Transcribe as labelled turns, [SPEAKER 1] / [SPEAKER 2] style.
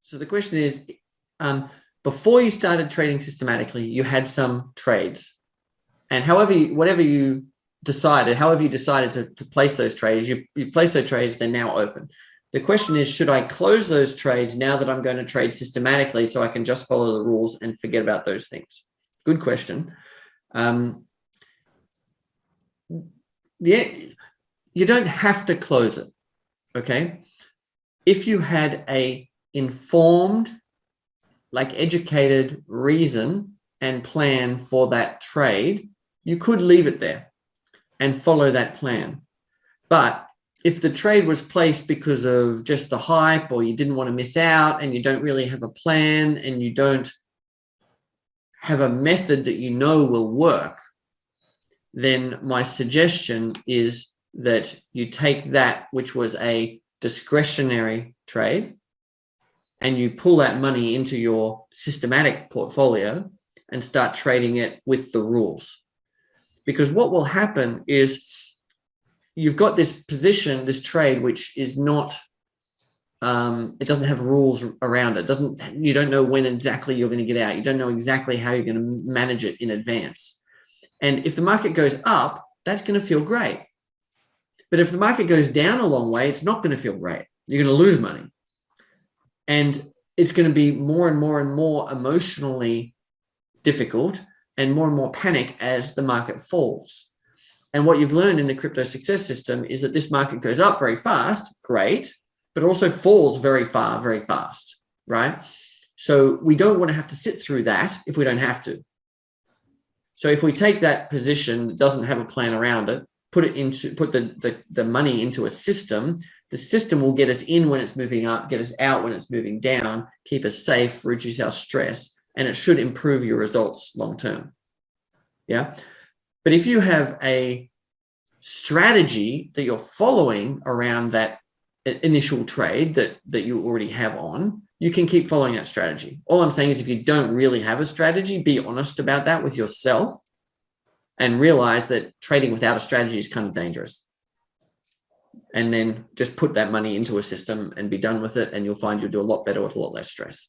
[SPEAKER 1] So the question is, before you started trading systematically, you had some trades, and however you decided to place those trades, you've placed those trades, they're now open. The question is, should I close those trades now that I'm going to trade systematically so I can just follow the rules and forget about those things? Good question. Yeah, you don't have to close it, okay? If you had a informed, like educated reason and plan for that trade, you could leave it there and follow that plan. But if the trade was placed because of just the hype, or you didn't want to miss out, and you don't really have a plan, and you don't have a method that you know will work, then my suggestion is that you take that which was a discretionary trade and you pull that money into your systematic portfolio and start trading it with the rules. Because what will happen is you've got this position, this trade, which is not, it doesn't have rules around it. You don't know when exactly you're going to get out. You don't know exactly how you're going to manage it in advance. And if the market goes up, that's going to feel great. But if the market goes down a long way, it's not going to feel great. You're going to lose money. And it's going to be more and more and more emotionally difficult and more panic as the market falls. And what you've learned in the crypto success system is that this market goes up very fast, great, but also falls very far, very fast, right? So we don't want to have to sit through that if we don't have to. So if we take that position that doesn't have a plan around it, put the money into a system, the system will get us in when it's moving up, get us out when it's moving down, keep us safe, reduce our stress, and it should improve your results long term. Yeah. But if you have a strategy that you're following around that initial trade that you already have on, you can keep following that strategy. All I'm saying is, if you don't really have a strategy, be honest about that with yourself and realize that trading without a strategy is kind of dangerous. And then just put that money into a system and be done with it, and you'll find you'll do a lot better with a lot less stress.